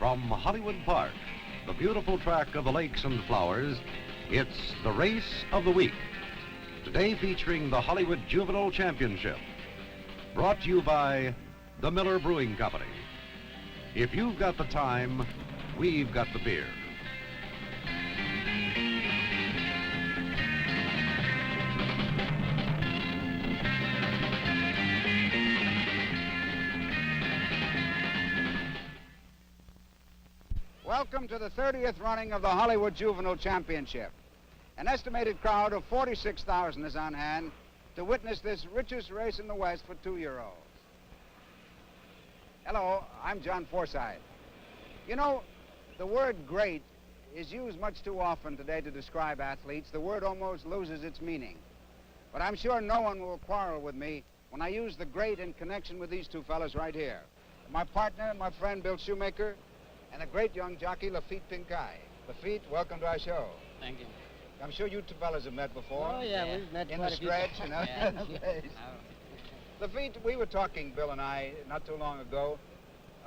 From Hollywood Park, the beautiful track of the lakes and flowers, it's the race of the week. Today featuring the Hollywood Juvenile Championship. Brought to you by the Miller Brewing Company. If you've got the time, we've got the beer. Welcome to the 30th running of the Hollywood Juvenile Championship. An estimated crowd of 46,000 is on hand to witness this richest race in the West for two-year-olds. Hello, I'm John Forsythe. You know, the word great is used much too often today to describe athletes. The word almost loses its meaning. But I'm sure no one will quarrel with me when I use the great in connection with these two fellas right here. My partner, my friend Bill Shoemaker, and a great young jockey, Lafitte Pincaille. Lafitte, welcome to our show. Thank you. I'm sure you two fellas have met before. Oh, yeah, we've met in quite the a few stretch, times. you know. Yeah. Lafitte, we were talking, Bill and I, not too long ago,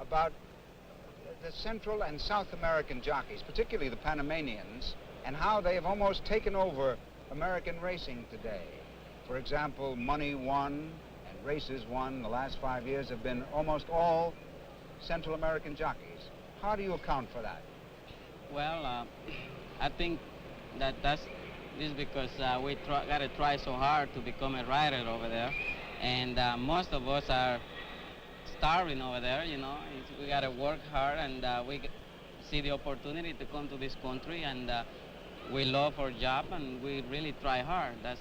about the Central and South American jockeys, particularly the Panamanians, and how they have almost taken over American racing today. For example, money won and races won in the last 5 years have been almost all Central American jockeys. How do you account for that? Well, I think that's because we gotta try so hard to become a rider over there, and most of us are starving over there. You know, we gotta work hard, and we see the opportunity to come to this country, and we love our job, and we really try hard. That's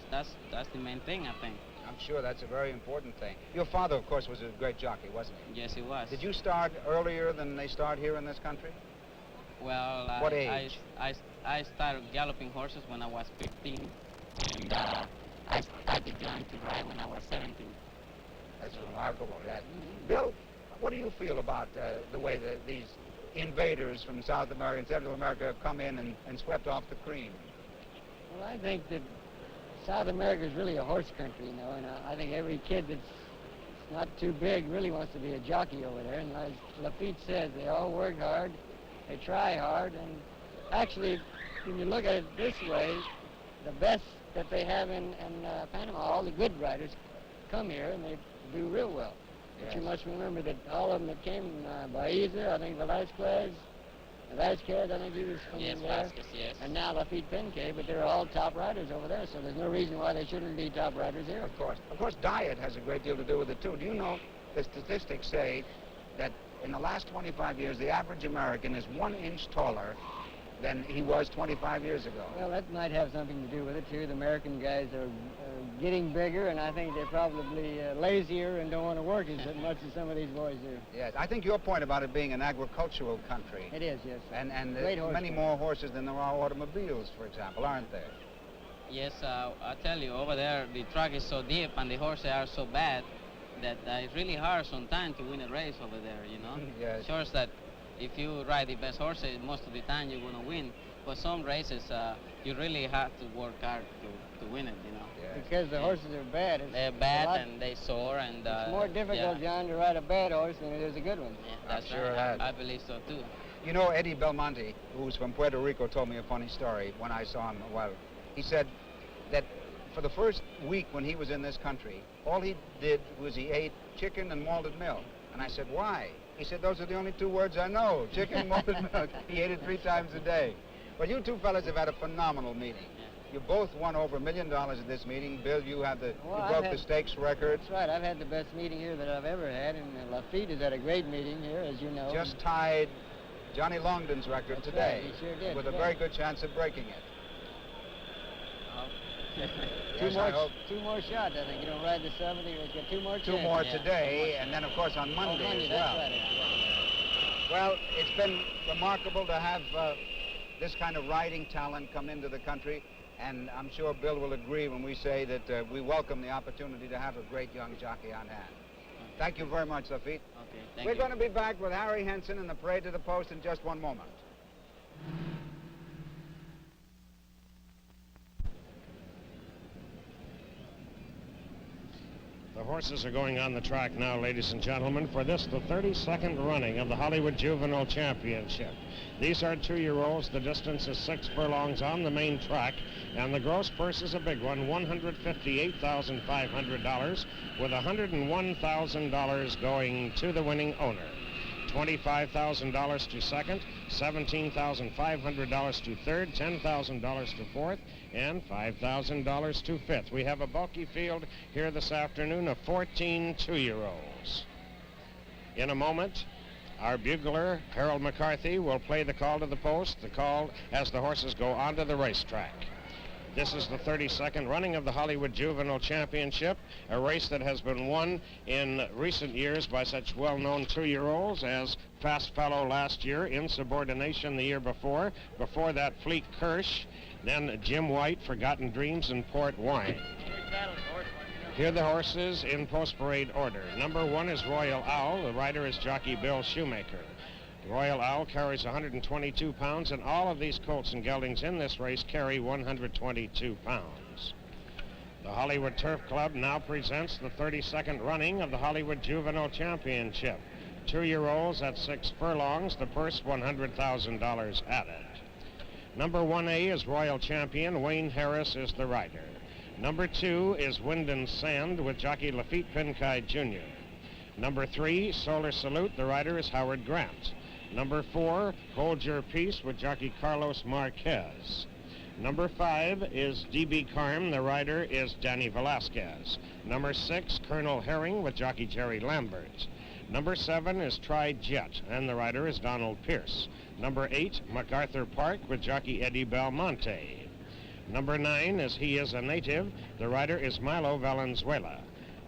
the main thing, I think. I'm sure that's a very important thing. Your father, of course, was a great jockey, wasn't he? Yes, he was. Did you start earlier than they start here in this country? Well, What age? I started galloping horses when I was 15, and I started learning to ride when I was 17. That's remarkable, that. Bill, what do you feel about the way that these invaders from South America and Central America have come in and swept off the cream? Well, I think that South America is really a horse country, you know, and I think every kid that's not too big really wants to be a jockey over there. And as Lafitte said, they all work hard, they try hard, and actually, when you look at it this way, the best that they have in Panama, all the good riders come here and they do real well. But you must remember that all of them that came, Baiza, I think Velasquez, I think he was from Yes, there. Vasquez, yes. And now Lafitte Pincaille, but they're all top riders over there, so there's no reason why they shouldn't be top riders here. Of course. Of course, diet has a great deal to do with it, too. Do you know the statistics say that in the last 25 years, the average American is 1 inch taller than he was 25 years ago? Well, that might have something to do with it, too. The American guys are getting bigger, and I think they're probably lazier and don't want to work as much as some of these boys do. Yes, I think your point about it being an agricultural country. It is, yes. And Great horse many country. more horses than there are automobiles, for example, aren't there? Yes, I tell you, over there the track is so deep and the horses are so bad that it's really hard sometimes to win a race over there, you know? Yes. Sure that if you ride the best horses, most of the time you're going to win. But some races, you really have to work hard to win it, you know? Yes. Because the horses are bad. They're bad and they soar and... it's more difficult, yeah. John, to ride a bad horse than it is a good one. Yeah, that's sure right. it has. I believe so too. You know, Eddie Belmonte, who's from Puerto Rico, told me a funny story when I saw him a while. He said that for the first week when he was in this country, all he did was he ate chicken and malted milk. And I said, why? He said, those are the only 2 words I know, chicken and malted milk. He ate it 3 times a day. Well, you two fellas have had a phenomenal meeting. You both won over $1 million at this meeting. Bill, you broke the stakes record. That's right. I've had the best meeting here that I've ever had, and Lafitte has had a great meeting here, as you know. Just tied Johnny Longden's record today. Right, he sure did. With a very good chance of breaking it. Two Yes, I hope. more shots, I think. You don't ride the 70, you've got 2 more 2 more Yeah. today, and then, of course, on Monday as well. That's right. Well, it's been remarkable to have this kind of riding talent come into the country, and I'm sure Bill will agree when we say that we welcome the opportunity to have a great young jockey on hand. Thank you very much, Lafitte. Okay, thank We're you. going to be back with Harry Henson and the Parade to the Post in just one moment. The horses are going on the track now, ladies and gentlemen, for this, the 32nd running of the Hollywood Juvenile Championship. These are 2-year-olds. The distance is 6 furlongs on the main track, and the gross purse is a big one, $158,500, with $101,000 going to the winning owner. $25,000 to second, $17,500 to third, $10,000 to fourth, and $5,000 to fifth. We have a bulky field here this afternoon of 14 2-year-olds. In a moment, our bugler, Harold McCarthy, will play the call to the post, the call as the horses go onto the racetrack. This is the 32nd running of the Hollywood Juvenile Championship, a race that has been won in recent years by such well-known 2-year-olds as Fast Fellow last year, Insubordination the year before that Fleet Kirsch, then Jim White, Forgotten Dreams, and Port Wine. Here are the horses in post-parade order. Number 1 is Royal Owl. The rider is jockey Bill Shoemaker. Royal Owl carries 122 pounds, and all of these colts and geldings in this race carry 122 pounds. The Hollywood Turf Club now presents the 32nd running of the Hollywood Juvenile Championship. 2-year-olds at 6 furlongs, the purse $100,000 added. Number 1A is Royal Champion. Wayne Harris is the rider. Number 2 is Wind and Sand with jockey Lafitte Pincay Jr. Number 3, Solar Salute. The rider is Howard Grant. Number 4, Hold Your Peace with jockey Carlos Marquez. Number 5 is D.B. Carm. The rider is Danny Velasquez. Number 6, Colonel Herring with jockey Jerry Lambert. Number 7 is Tri Jet, and the rider is Donald Pierce. Number 8, MacArthur Park with jockey Eddie Belmonte. Number 9 is He Is a Native. The rider is Milo Valenzuela.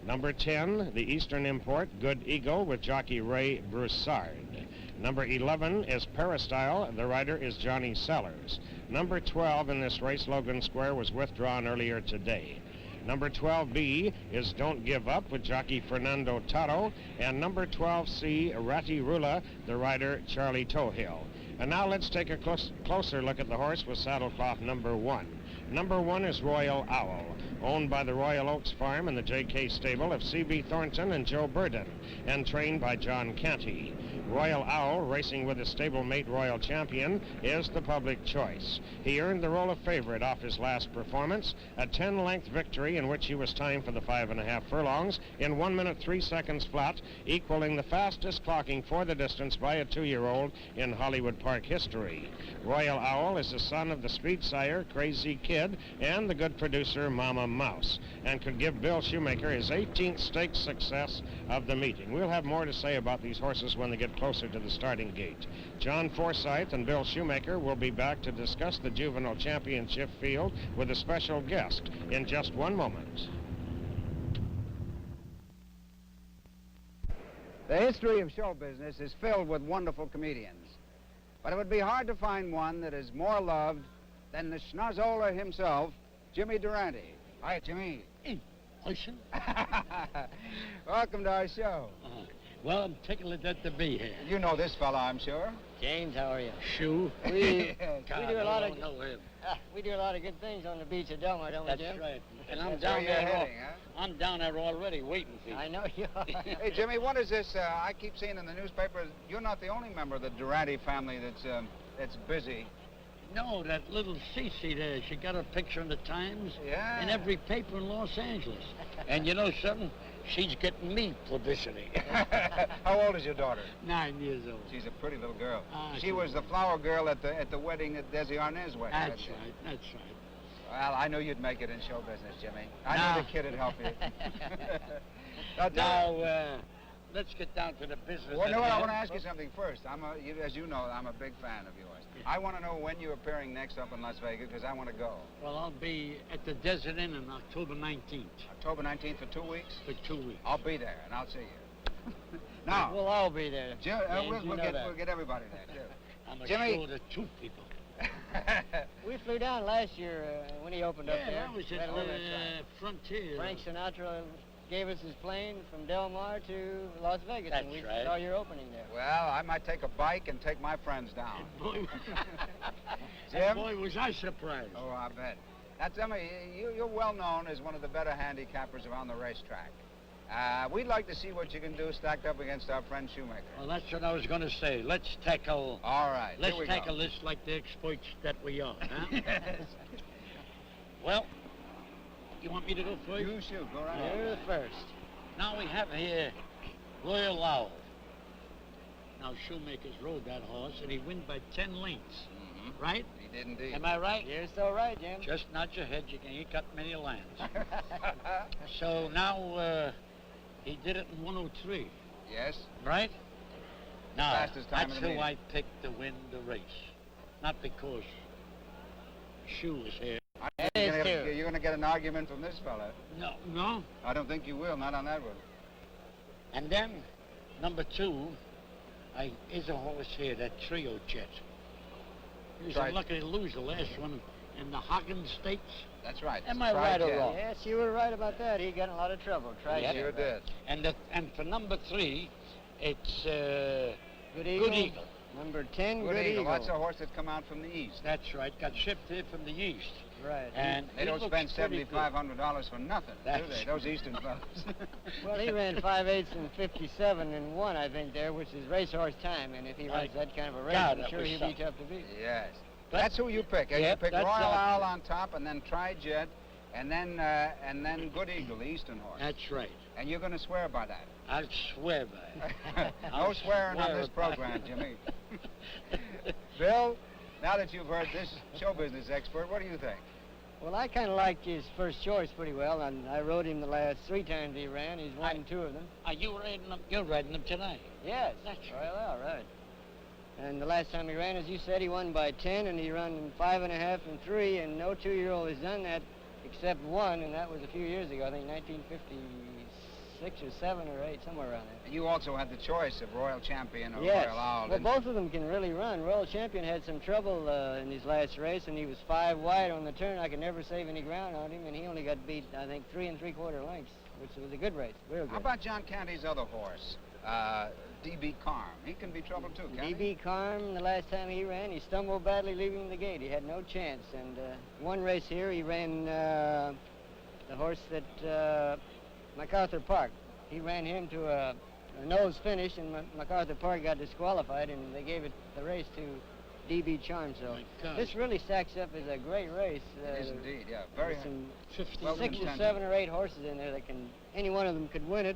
Number 10, the Eastern Import, Good Eagle with jockey Ray Broussard. Number 11 is Peristyle. The rider is Johnny Sellers. Number 12 in this race, Logan Square, was withdrawn earlier today. Number 12B is Don't Give Up with jockey Fernando Taro. And number 12C, Ratty Rula, the rider Charlie Tohill. And now let's take a closer look at the horse with saddlecloth number 1. Number 1 is Royal Owl, owned by the Royal Oaks Farm and the J.K. stable of C.B. Thornton and Joe Burden, and trained by John Canty. Royal Owl, racing with his stablemate Royal Champion, is the public choice. He earned the role of favorite off his last performance, a 10-length victory in which he was timed for the 5.5 furlongs in 1 minute 3 seconds flat, equaling the fastest clocking for the distance by a 2-year-old in Hollywood Park history. Royal Owl is the son of the speed sire Crazy Kid and the good producer Mama Mouse, and could give Bill Shoemaker his 18th stakes success of the meeting. We'll have more to say about these horses when they get closer to the starting gate. John Forsythe and Bill Shoemaker will be back to discuss the Juvenile Championship field with a special guest in just 1 moment. The history of show business is filled with wonderful comedians. But it would be hard to find one that is more loved than the schnozzola himself, Jimmy Durante. Hi, Jimmy. Listen. Welcome to our show. Well, I'm tickled to be here. You know this fella, I'm sure. James, how are you? Shoo. We God, do a lot of I don't know him. we do a lot of good things on the beach at Delmar, don't we, That's Jim? right. And I'm That's down where you're there. heading, huh? I'm down there already waiting for you. I know you are. Hey, Jimmy, what is this? I keep seeing in the newspaper, you're not the only member of the Durante family that's busy. No, that little Cece there, she got a picture in the Times. Yeah. In every paper in Los Angeles. And you know something? She's getting me publicity. How old is your daughter? 9 years old. She's a pretty little girl. Ah, She was the flower girl at the wedding at Desi Arnaz wedding. That's right, that's right. Well, I knew you'd make it in show business, Jimmy. I Now- knew the kid would help you. Now, let's get down to the business. Well, at no, I hand. want to ask you something first. As you know, I'm a big fan of yours. I want to know when you're appearing next up in Las Vegas, because I want to go. Well, I'll be at the Desert Inn on October 19th October 19th for 2 weeks? for 2 weeks. I'll be there, and I'll see you. Now, We'll all be there. Jim, James, you know that. we'll get everybody there, too. I'm Jimmy. sure the two people. We flew down last year when he opened up Yeah, there. that was Right at along the that side. frontier. Frank Sinatra gave us his plane from Del Mar to Las Vegas, and we That's right. saw your opening there. Well, I might take a bike and take my friends down. Boy, Jim? boy, was I surprised. Oh, I bet. Now, tell me, you're well known as one of the better handicappers around the racetrack. We'd like to see what you can do stacked up against our friend Shoemaker. Well, that's what I was going to say. Let's tackle... All right, Let's here we tackle go. this like the exploits that we are, huh? Yes. Well, you want me to go first? You shoot. Go right ahead. You're the first. Now we have here Royal Owl. Now Shoemaker's rode that horse, and he win by 10 lengths, right? He did indeed. Am I right? You're so right, Jim. Just nod your head. You ain't got many lands. So now he did it in 103, Yes. right? Now, Fastest time that's in the who meeting. I picked to win the race. Not because Shoe was here. You're going to get an argument from this fella. No. I don't think you will. Not on that one. And then, number 2, is a horse here, that Trio Jet. He was Right. unlucky to lose the last one in the Hoggins Stakes. That's right. Am I Try right or Jet. wrong? Yes, you were right about that. He got in a lot of trouble. Try He Jet. sure did. And for number 3, it's Good Eagle. Good Eagle. Number 10, Good Eagle. That's a horse that's come out from the east. That's right. Got shipped here from the east. Right. And They he don't looks spend pretty good. $7,500 for nothing, do That's they? Those eastern fellas. Well, he ran 5/8 and 57 and 1, I think, there, which is racehorse time. And if he runs that kind of a race, God, I'm that sure was he'll be something. tough to beat. Yes. But- That's who you pick. You Yep, pick that's Royal right. Owl on top, and then Try Jet, and then Good Eagle, the eastern horse. That's right. And you're going to swear by that. I'll swear by it. No I'll swearing on swear this by it. program, Jimmy. Bill, now that you've heard this show business expert, what do you think? Well, I kind of liked his first choice pretty well, and I rode him the last 3 times he ran. He's won 2 of them. Are you riding them? You're riding them tonight. Yes, That's Royal Owl, right. And the last time he ran, as you said, he won by 10, and he ran in 5.5 and 3, and no 2-year-old has done that except one, and that was a few years ago, I think 1956 or 7 or 8, somewhere around there. And you also had the choice of Royal Champion or Yes. Royal Owl. Well, didn't both of them can really run. Royal Champion had some trouble in his last race, and he was 5 wide on the turn. I could never save any ground on him, and he only got beat, I think, 3 3/4 lengths, which was a good race, real good. How about John Candy's other horse, D.B. Carm? He can be trouble too, can't he? D.B. Carm, the last time he ran, he stumbled badly leaving the gate. He had no chance. And one race here, he ran the horse that MacArthur Park. He ran him to a nose finish, and MacArthur Park got disqualified, and they gave it the race to D.B. Charm. So My God. this really stacks up as a great race. It is indeed, yeah. Very There's some 50. Well, 6 or contended. 7 or 8 horses in there that can, any one of them could win it.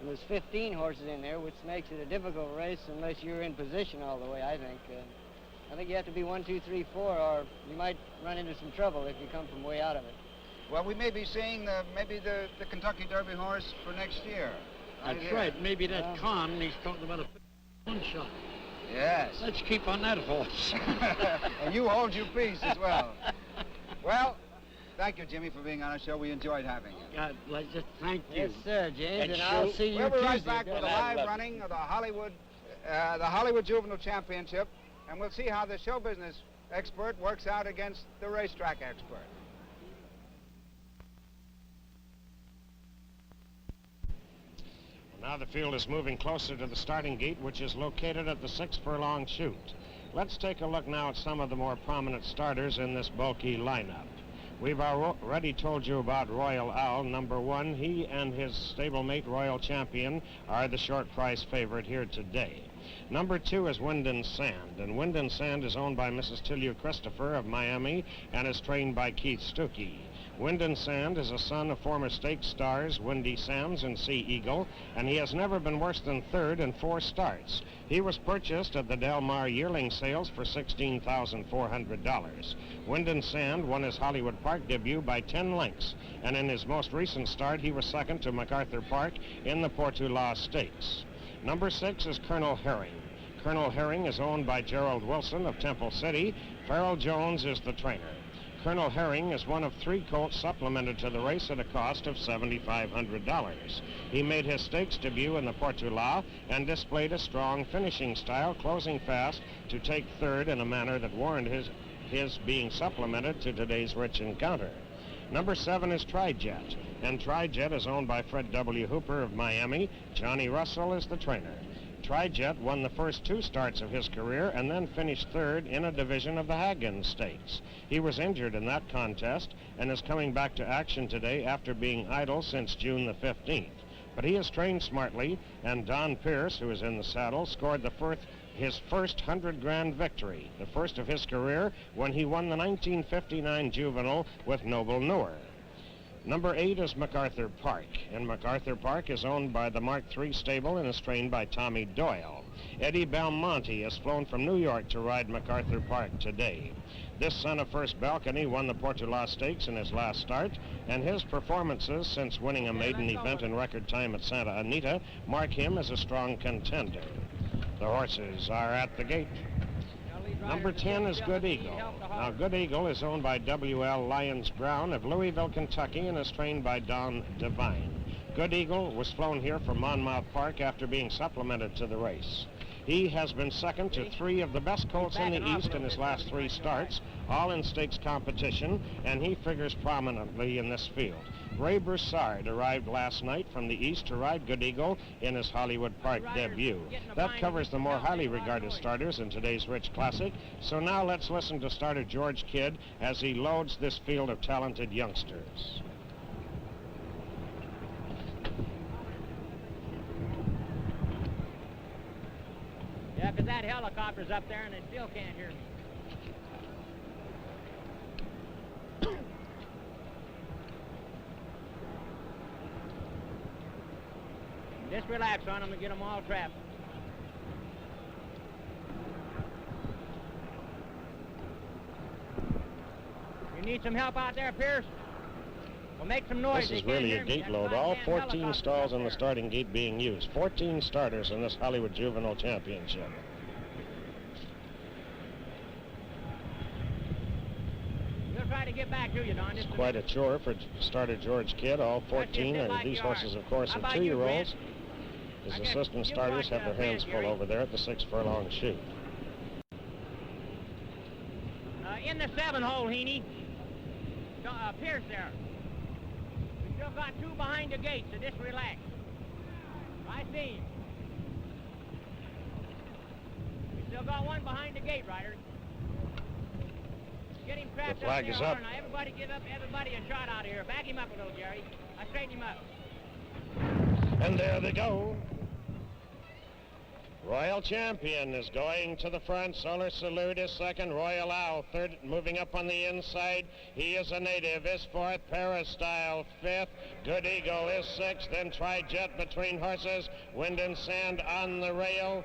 And there's 15 horses in there, which makes it a difficult race unless you're in position all the way, I think. I think you have to be 1, 2, 3, 4, or you might run into some trouble if you come from way out of it. Well, we may be seeing maybe the Kentucky Derby horse for next year. That's right. Maybe that con he's talking about a one-shot. Yes. Let's keep on that horse. And you hold your peace as well. Well, thank you, Jimmy, for being on our show. We enjoyed having you. God bless you. Thank you. Yes, sir, James, And and I'll Sue, see you We'll be right Tuesday. back with a I live love running of the Hollywood Juvenile Championship, and we'll see how the show business expert works out against the racetrack expert. Now the field is moving closer to the starting gate, which is located at the 6 furlong chute. Let's take a look now at some of the more prominent starters in this bulky lineup. We've already told you about Royal Owl, number 1. He and his stablemate, Royal Champion, are the short price favorite here today. Number 2 is Wind and Sand, and Wind and Sand is owned by Mrs. Tilly Christopher of Miami and is trained by Keith Stuckey. Wind and Sand is a son of former stakes stars Windy Sands and Sea Eagle, and he has never been worse than 3rd in 4 starts. He was purchased at the Del Mar yearling sales for $16,400. Wind and Sand won his Hollywood Park debut by 10 lengths, and in his most recent start, he was second to MacArthur Park in the Portula Stakes. Number 6 is Colonel Herring. Colonel Herring is owned by Gerald Wilson of Temple City. Farrell Jones is the trainer. Colonel Herring is one of 3 colts supplemented to the race at a cost of $7,500. He made his stakes debut in the Portula and displayed a strong finishing style, closing fast to take 3rd in a manner that warranted his being supplemented to today's rich encounter. Number 7 is Tri-Jet, and Tri-Jet is owned by Fred W. Hooper of Miami. Johnny Russell is the trainer. Tri-Jet won the first 2 starts of his career and then finished 3rd in a division of the Haggins Stakes. He was injured in that contest and is coming back to action today after being idle since June the 15th. But he has trained smartly, and Don Pierce, who is in the saddle, scored his first 100 grand victory, the first of his career, when he won the 1959 Juvenile with Noble Noor. Number 8 is MacArthur Park, and MacArthur Park is owned by the Mark III stable and is trained by Tommy Doyle. Eddie Belmonte has flown from New York to ride MacArthur Park today. This son of First Balcony won the Portola Stakes in his last start, and his performances since winning a maiden event in record time at Santa Anita mark him as a strong contender. The horses are at the gate. Number 10 is Good Eagle. Now, Good Eagle is owned by W.L. Lyons Brown of Louisville, Kentucky, and is trained by Don Devine. Good Eagle was flown here from Monmouth Park after being supplemented to the race. He has been second to 3 of the best colts in the East in his last 3 starts, all in stakes competition, and he figures prominently in this field. Ray Broussard arrived last night from the East to ride Good Eagle in his Hollywood Park debut. That covers the more highly regarded starters in today's Rich Classic. So now let's listen to starter George Kidd as he loads this field of talented youngsters. Yeah, because that helicopter's up there and it still can't hear me. Just relax on them and get them all trapped. You need some help out there, Pierce? Well, make some noise. This is really a gate load. All 14 stalls on the starting gate being used. 14 starters in this Hollywood Juvenile Championship. We'll try to get back to you, Don. It's quite a chore for starter George Kidd. All 14 of these horses, of course, are 2-year-olds. His assistant starters have their hands full over there at the 6 furlong chute. In the 7-hole, Heaney. Pierce there. We still got 2 behind the gate, so just relax. I see him. We still got 1 behind the gate, Riders. Get him trapped. The flag is up. Now everybody give up everybody a shot out of here. Back him up a little, Jerry. I straighten him up. And there they go. Royal Champion is going to the front. Solar Salute is second. Royal Owl third, moving up on the inside. He is a native, is fourth. Peristyle fifth. Good Eagle is sixth. Then Tri-Jet between horses. Wind and Sand on the rail.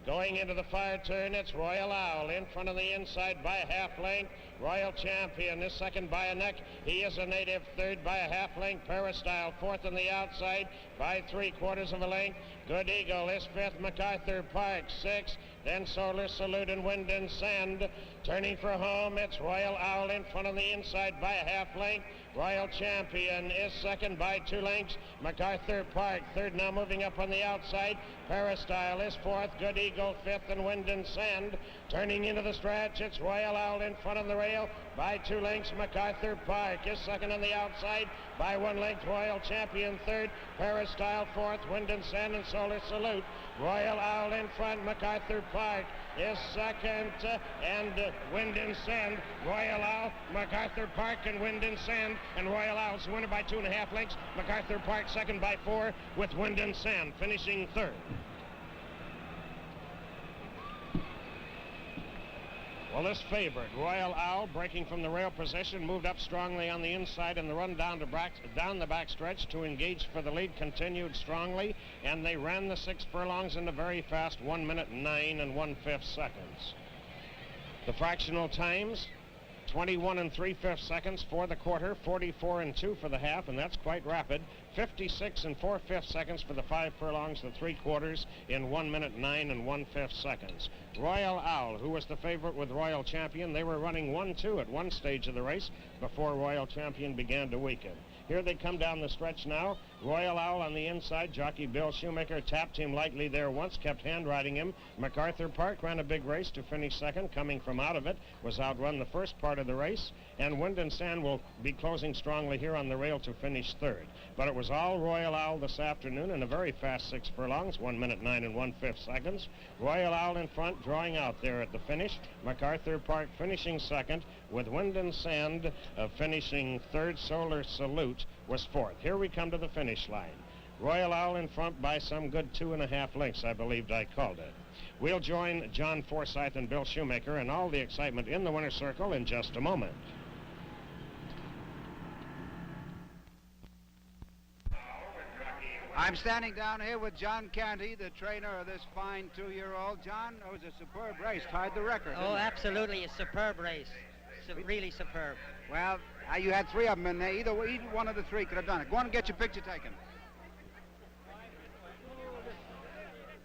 Going into the fire turn, it's Royal Owl in front of the inside by a half length. Royal Champion is second by a neck. He is a native, third by a half length. Peristyle fourth on the outside by 3/4 of a length. Good Eagle is fifth. MacArthur Park sixth. Then Solar Salute and Wind and Sand. Turning for home, it's Royal Owl in front on the inside by a half length. Royal Champion is second by 2 lengths. MacArthur Park third, now moving up on the outside. Peristyle is fourth. Good Eagle fifth, and Wind and Sand. Turning into the stretch, it's Royal Owl in front on the rail by 2 lengths. MacArthur Park is second on the outside by 1 length. Royal Champion third. Peristyle fourth. Wind and Sand and Solar Salute. Royal Owl in front. MacArthur Park is second, and Wind and Sand. Royal Owl, MacArthur Park, and Wind and Sand. And Royal Owl's the winner by 2.5 lengths. MacArthur Park second by 4, with Wind and Sand finishing third. Well, this favorite, Royal Owl, breaking from the rail position, moved up strongly on the inside, and the run down the back stretch to engage for the lead continued strongly, and they ran the 6 furlongs into very fast 1 minute 9 1/5 seconds. The fractional times, 21 3/5 seconds for the quarter, 44 2 for the half, and that's quite rapid. 56 4/5 seconds for the 5 furlongs, the 3/4 in 1 minute 9 1/5 seconds. Royal Owl, who was the favorite with Royal Champion, they were running 1-2 at one stage of the race before Royal Champion began to weaken. Here they come down the stretch now. Royal Owl on the inside. Jockey Bill Shoemaker tapped him lightly there once, kept hand riding him. MacArthur Park ran a big race to finish second, coming from out of it, was outrun the first part of the race, and Wind and Sand will be closing strongly here on the rail to finish third. But it was all Royal Owl this afternoon in a very fast 6 furlongs, 1 minute 9 1/5 seconds. Royal Owl in front, drawing out there at the finish. MacArthur Park finishing second, with Wind and Sand finishing third. Solar Salute was fourth. Here we come to the finish line. Royal Owl in front by some good 2.5 lengths, I believed I called it. We'll join John Forsythe and Bill Shoemaker and all the excitement in the winner's circle in just a moment. I'm standing down here with John Canty, the trainer of this fine 2-year-old. John, it was a superb race, tied the record. Oh, absolutely, a superb race. Really superb. Well, you had 3 of them in there. Either one of the 3 could have done it. Go on and get your picture taken.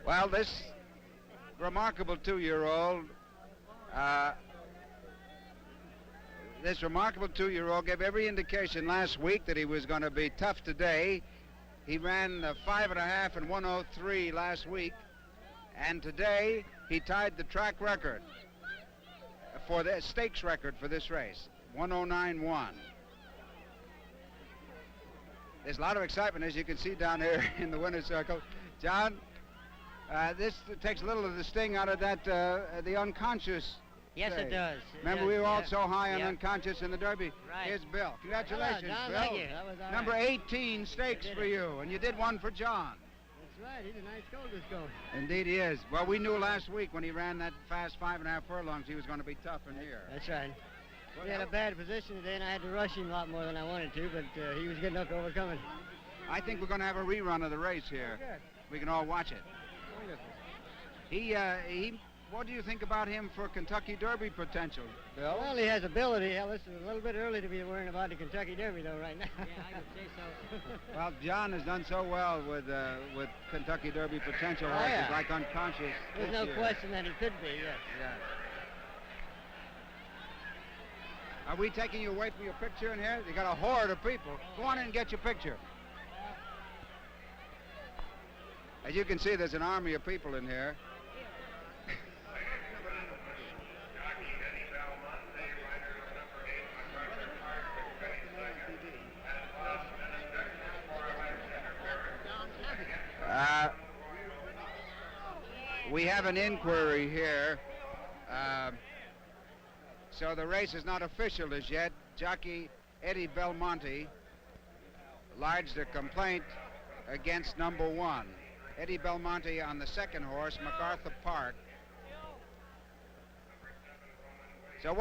Well, this remarkable 2-year-old, gave every indication last week that he was going to be tough today. He ran 5.5 and 103 last week, and today he tied the track record for the stakes record for this race, 109.1. There's a lot of excitement, as you can see down here in the winner's circle. John, this takes a little of the sting out of that, the unconscious. Yes, day. it does. Remember, we were all so high on unconscious in the Derby. Right. Here's Bill. Congratulations, Hello, John. Bill. Thank you. That was all Number right. 18 stakes for you, and you did one for John. That's right. He's a nice goal, this goal. Indeed he is. Well, we knew last week when he ran that fast 5.5 furlongs, he was going to be tough in here. That's right. We had a bad position today, and I had to rush him a lot more than I wanted to, but he was good enough to overcome it. I think we're going to have a rerun of the race here. Good. We can all watch it. Wonderful. What do you think about him for Kentucky Derby potential, Bill? Well, he has ability. Hell, this is a little bit early to be worrying about the Kentucky Derby, though, right now. Yeah, I would say so. Well, John has done so well with Kentucky Derby potential horses, yeah. like unconscious. There's this no year. question that he could be, yes. Yeah. Are we taking you away from your picture in here? You got a horde of people. Go on in and get your picture. As you can see, there's an army of people in here. We have an inquiry here. So the race is not official as yet. Jockey Eddie Belmonte lodged a complaint against number 1. Eddie Belmonte on the 2nd horse, MacArthur Park. So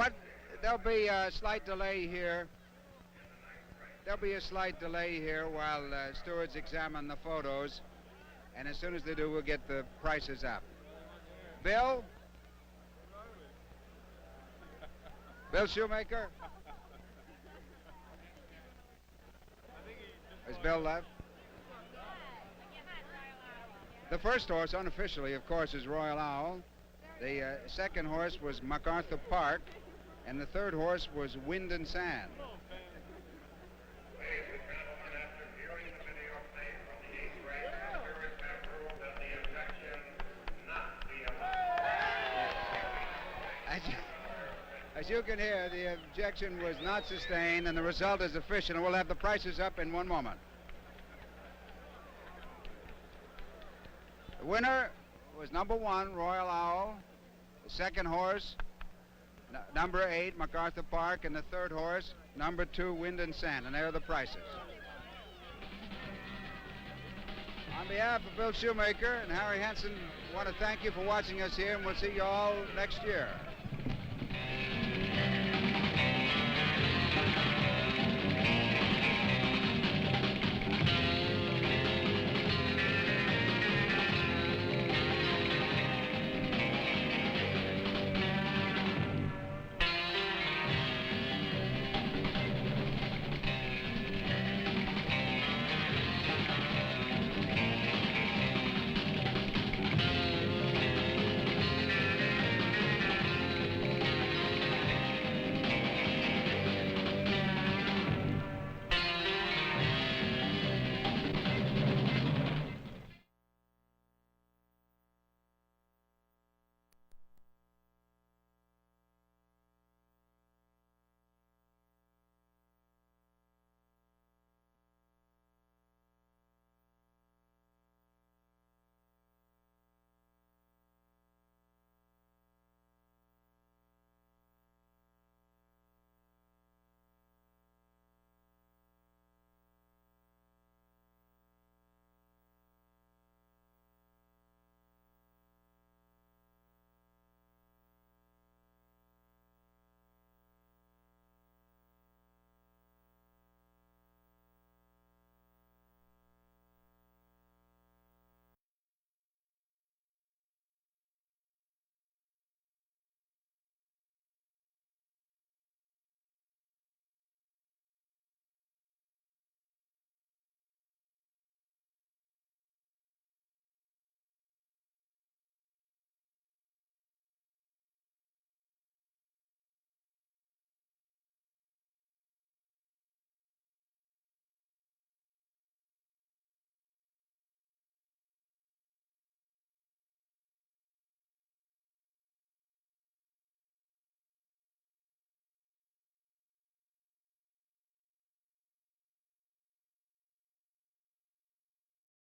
there'll be a slight delay here. There'll be a slight delay here while stewards examine the photos. And as soon as they do, we'll get the prices up. Bill? Bill Shoemaker? Has Bill left? The first horse, unofficially, of course, is Royal Owl. The 2nd horse was MacArthur Park, and the 3rd horse was Wind and Sand. As you can hear, the objection was not sustained, and the result is official, and we'll have the prices up in one moment. The winner was number 1, Royal Owl. The 2nd horse, number 8, MacArthur Park, and the 3rd horse, number 2, Wind and Sand, and there are the prices. On behalf of Bill Shoemaker and Harry Henson, I want to thank you for watching us here, and we'll see you all next year.